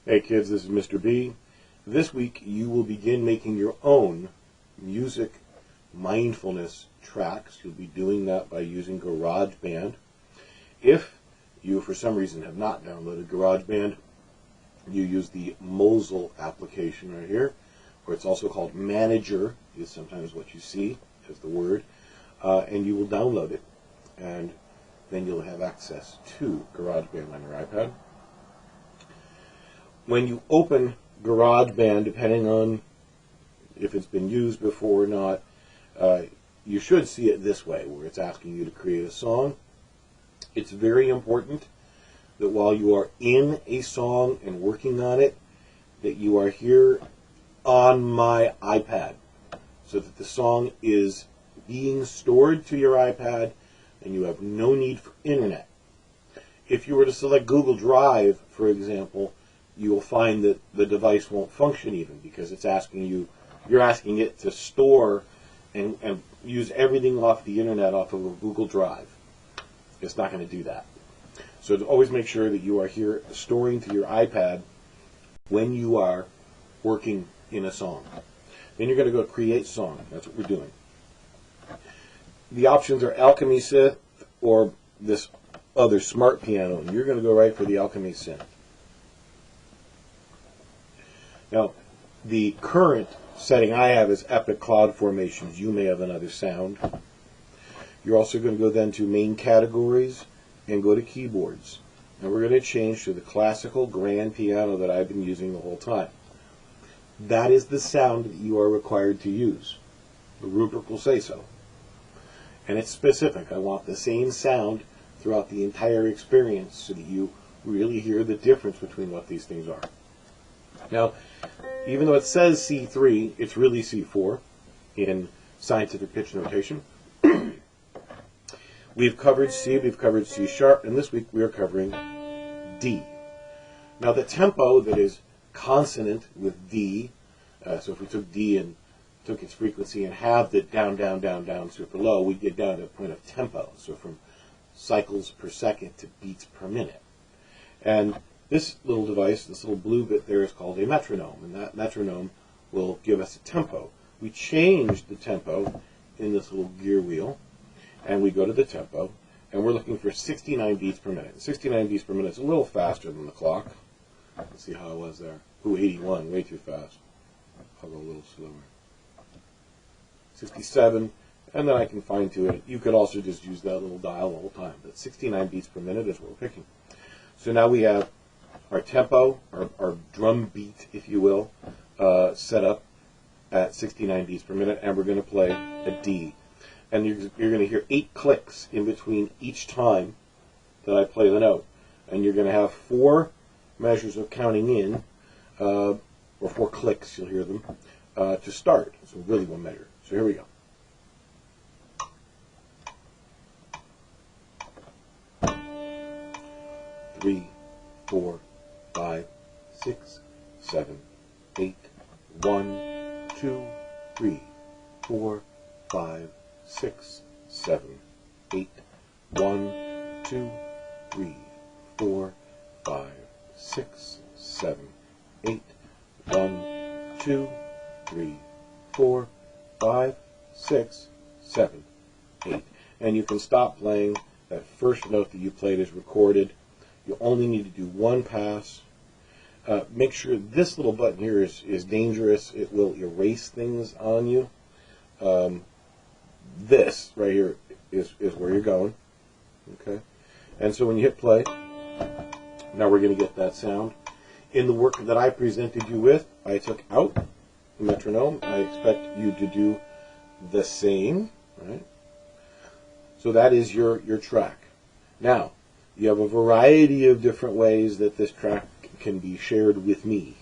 Hey kids, this is Mr. B. This week you will begin making your own music mindfulness tracks. You'll be doing that by using Garageband. If you, for some reason, have not downloaded Garageband, you use the Mosel application right here, or it's also called Manager, is sometimes what you see as the word, and you will download it, and then you'll have access to Garageband on your iPad. When you open Garageband, depending on if it's been used before or not, you should see it this way, where it's asking you to create a song. It's very important that while you are in a song and working on it, that you are here on my iPad, so that the song is being stored to your iPad and you have no need for internet. If you were to select Google Drive, for example, you will find that the device won't function even, because it's asking you're asking it to store and use everything off the internet off of a Google Drive. It's not going to do that. So to always make sure that you are here storing to your iPad when you are working in a song. Then you're going to go create song. That's what we're doing. The options are Alchemy Synth or this other smart piano, and you're going to go right for the Alchemy Synth. Now, the current setting I have is Epic Cloud Formations. You may have another sound. You're also going to go then to Main Categories and go to Keyboards. And we're going to change to the classical grand piano that I've been using the whole time. That is the sound that you are required to use. The rubric will say so. And it's specific. I want the same sound throughout the entire experience so that you really hear the difference between what these things are. Now, even though it says C3, it's really C4 in scientific pitch notation. We've covered C, we've covered C sharp, and this week we are covering D. Now the tempo that is consonant with D, so if we took D and took its frequency and halved it down, down, down, down, super low, we'd get down to a point of tempo, so from cycles per second to beats per minute. And this little device, this little blue bit there, is called a metronome, and that metronome will give us a tempo. We change the tempo in this little gear wheel, and we go to the tempo, and we're looking for 69 beats per minute. 69 beats per minute is a little faster than the clock. Let's see how it was there. Ooh, 81, way too fast. I'll go a little slower. 67, and then I can fine tune it. You could also just use that little dial the whole time, but 69 beats per minute is what we're picking. So now we have our tempo, our drum beat, if you will, set up at 69 beats per minute, and we're going to play a D. And you're going to hear 8 clicks in between each time that I play the note. And you're going to have 4 measures of counting in, or 4 clicks, you'll hear them, to start. So really one measure. So here we go. Three, 4, 5, 6, 7, 8. 1, 2, 3, 4, 5, 6, 7, 8. 1, 2, 3, 4, 5, 6, 7, 8. 1, 2, 3, 4, 5, 6, 7, 8. And you can stop playing. That first note that you played is recorded. You only need to do one pass. Make sure this little button here is dangerous. It will erase things on you. This right here is where you're going. Okay, and so when you hit play, now we're going to get that sound. In the work that I presented you with, I took out the metronome. I expect you to do the same. Right? So that is your track. Now, you have a variety of different ways that this track can be shared with me.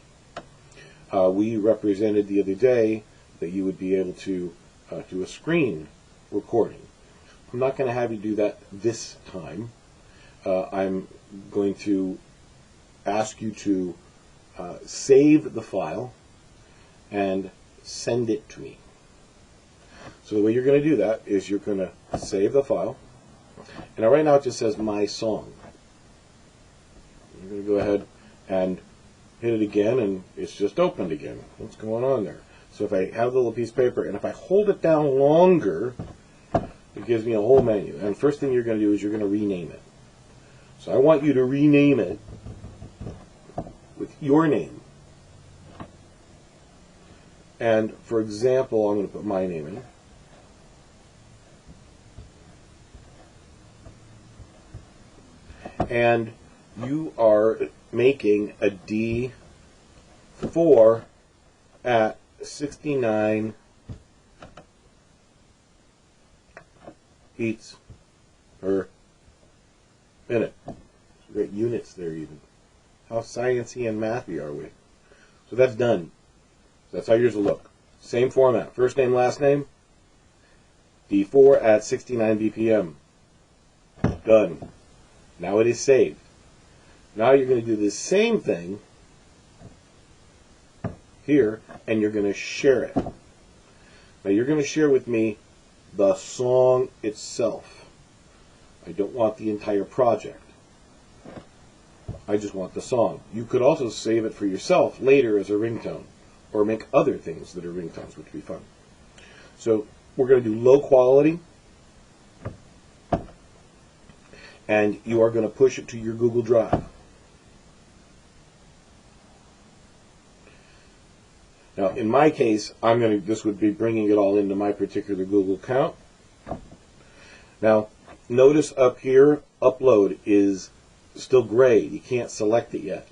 We represented the other day that you would be able to do a screen recording. I'm not going to have you do that this time. I'm going to ask you to save the file and send it to me. So the way you're going to do that is you're going to save the file. And right now it just says My Song. You're going to go ahead and hit it again, and it's just opened again. What's going on there? So if I have the little piece of paper, and if I hold it down longer, it gives me a whole menu. And first thing you're going to do is you're going to rename it. So I want you to rename it with your name. And for example, I'm going to put my name in. And you are making a D4 at 69 beats per minute. Great units there even. How sciencey and mathy are we? So that's done. That's how yours will look. Same format. First name, last name. D4 at 69 BPM. Done. Now it is saved. Now you're going to do the same thing here, and you're going to share it. Now you're going to share with me the song itself. I don't want the entire project. I just want the song. You could also save it for yourself later as a ringtone, or make other things that are ringtones, which would be fun. So we're going to do low quality, and you are going to push it to your Google Drive. Now, in my case, this would be bringing it all into my particular Google account. Now, notice up here, upload is still gray. You can't select it yet.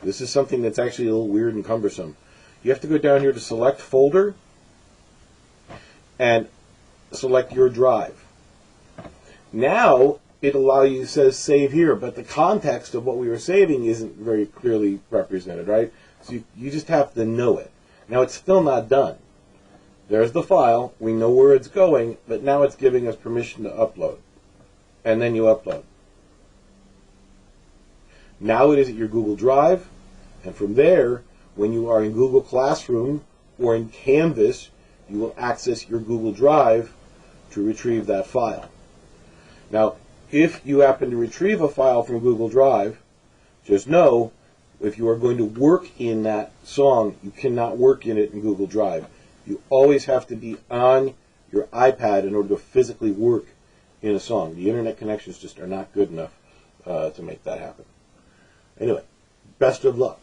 This is something that's actually a little weird and cumbersome. You have to go down here to select folder and select your drive. Now, it says save here, but the context of what we were saving isn't very clearly represented, right? So you just have to know it. Now it's still not done. There's the file, we know where it's going, but now it's giving us permission to upload. And then you upload. Now it is at your Google Drive, and from there, when you are in Google Classroom or in Canvas, you will access your Google Drive to retrieve that file. Now, if you happen to retrieve a file from Google Drive, just know, if you are going to work in that song, you cannot work in it in Google Drive. You always have to be on your iPad in order to physically work in a song. The internet connections just are not good enough to make that happen. Anyway, best of luck.